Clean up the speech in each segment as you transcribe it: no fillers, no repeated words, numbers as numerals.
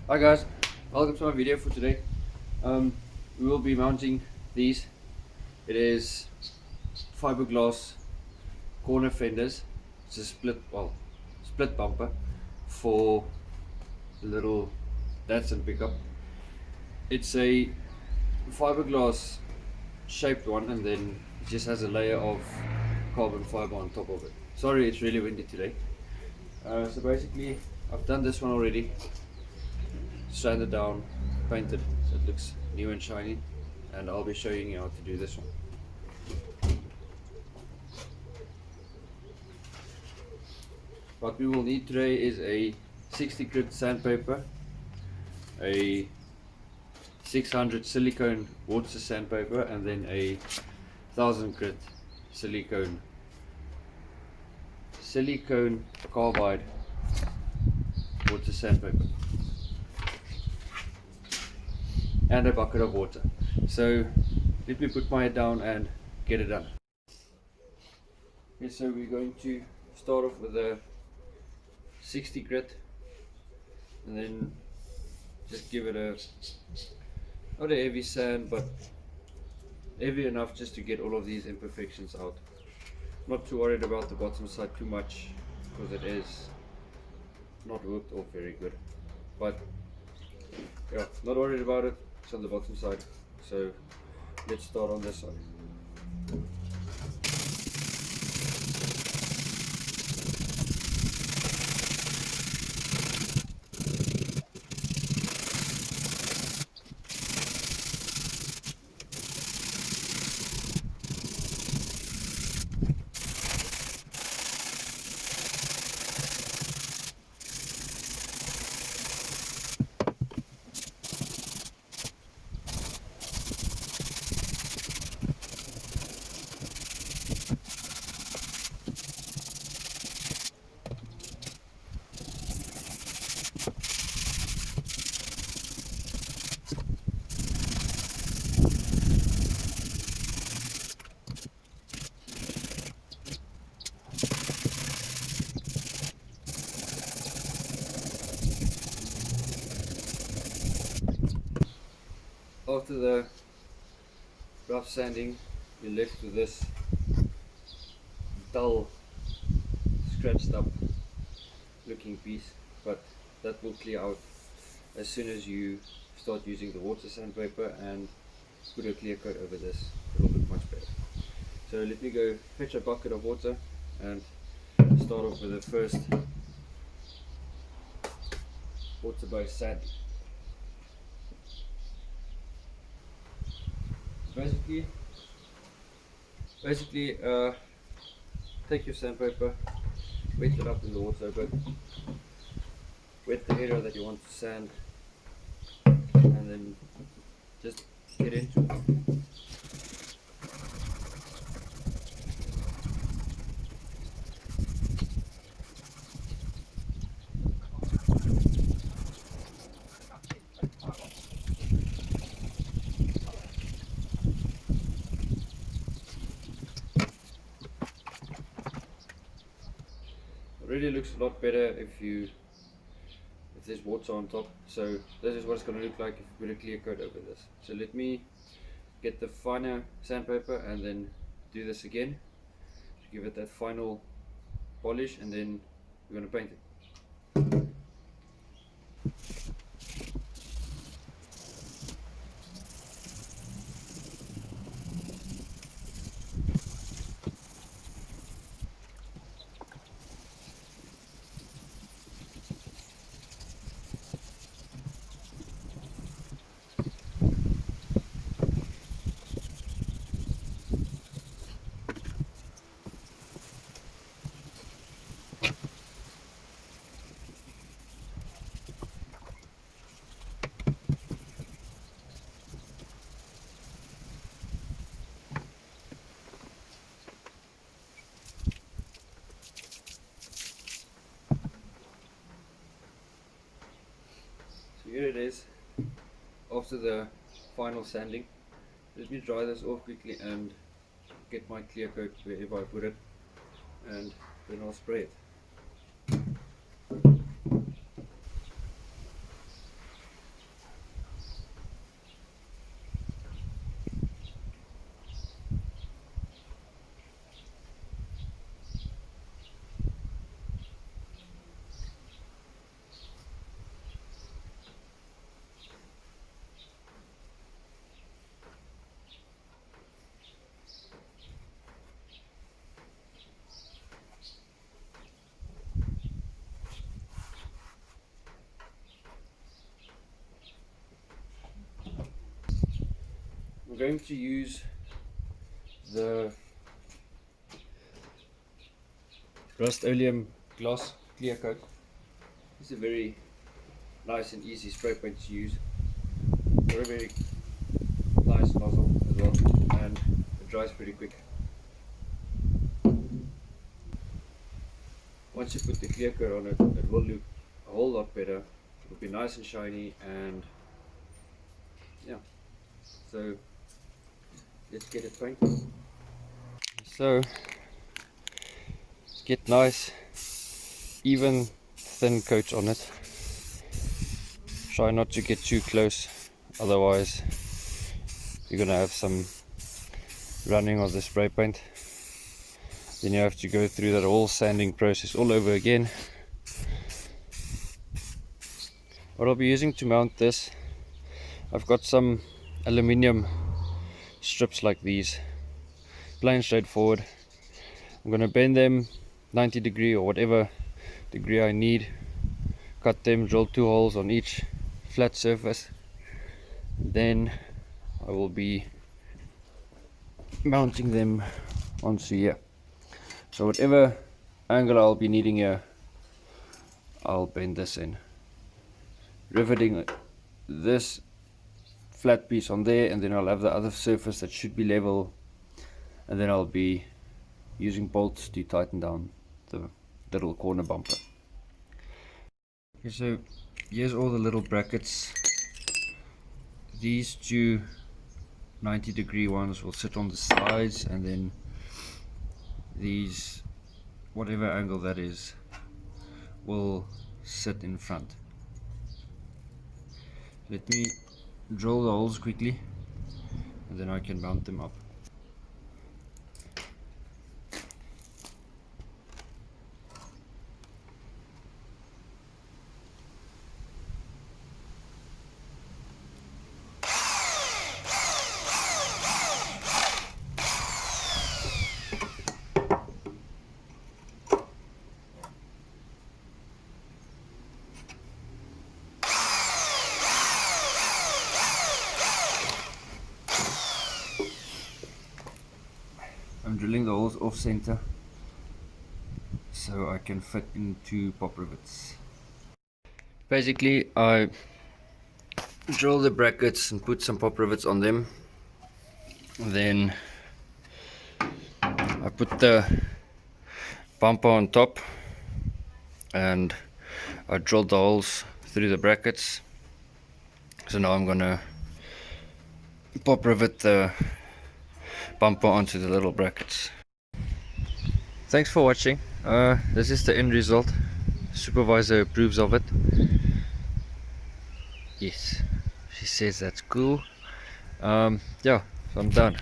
Hi guys, welcome to my video for today. We will be mounting these. It is fiberglass corner fenders. It's a split bumper for the little Datsun pickup. It's a fiberglass shaped one, and then it just has a layer of carbon fiber on top of it. Sorry, it's really windy today. So basically, I've done this one already. Sanded down, painted so it looks new and shiny, and I'll be showing you how to do this one. What we will need today is a 60 grit sandpaper, a 600 silicone water sandpaper, and then a 1000 grit silicone carbide water sandpaper, and a bucket of water. So let me put my head down and get it done. Okay, so we're going to start off with a 60 grit, and then just give it not a heavy sand, but heavy enough just to get all of these imperfections out. Not too worried about the bottom side too much, because it is not worked off very good, but yeah, not worried about it. It's on the bottom side, so let's start on this side. After the rough sanding, you're left with this dull, scratched up looking piece, but that will clear out as soon as you start using the water sandpaper and put a clear coat over this. It'll look much better. So let me go fetch a bucket of water and start off with the first water-based sanding. Basically, take your sandpaper, wet it up in the water, but wet the area that you want to sand, and then just get into it. It really looks a lot better if there's water on top. So this is what it's going to look like if you put a clear coat over this. So let me get the finer sandpaper and then do this again to give it that final polish, and then we're going to paint it. So here it is after the final sanding. Let me dry this off quickly and get my clear coat wherever I put it, and then I'll spray it. I'm going to use the Rust-Oleum gloss clear coat. It's a very nice and easy spray paint to use. Very nice nozzle as well, and it dries pretty quick. Once you put the clear coat on it, it will look a whole lot better. It will be nice and shiny, and yeah. So let's get it painted. So get nice, even, thin coat on it. Try not to get too close, otherwise you're gonna have some running of the spray paint. Then you have to go through that whole sanding process all over again. What I'll be using to mount this, I've got some aluminium strips like these, plain straightforward. I'm gonna bend them 90 degree or whatever degree I need, cut them, drill 2 holes on each flat surface. Then I will be mounting them onto here. So whatever angle I'll be needing here, I'll bend this in, riveting this flat piece on there, and then I'll have the other surface that should be level, and then I'll be using bolts to tighten down the little corner bumper. Okay, so here's all the little brackets. These two 90 degree ones will sit on the sides, and then these, whatever angle that is, will sit in front. Let me drill the holes quickly, and then I can mount them up. I'm drilling the holes off center so I can fit into pop rivets. Basically, I drill the brackets and put some pop rivets on them. Then I put the bumper on top, and I drilled the holes through the brackets. So now I'm gonna pop rivet the bumper onto the little brackets. Thanks for watching. This is the end result. Supervisor approves of it. Yes, she says that's cool. Yeah, so I'm done.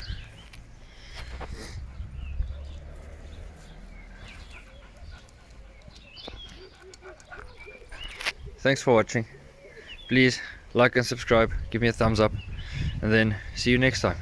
Thanks for watching. Please like and subscribe, give me a thumbs up, and then see you next time.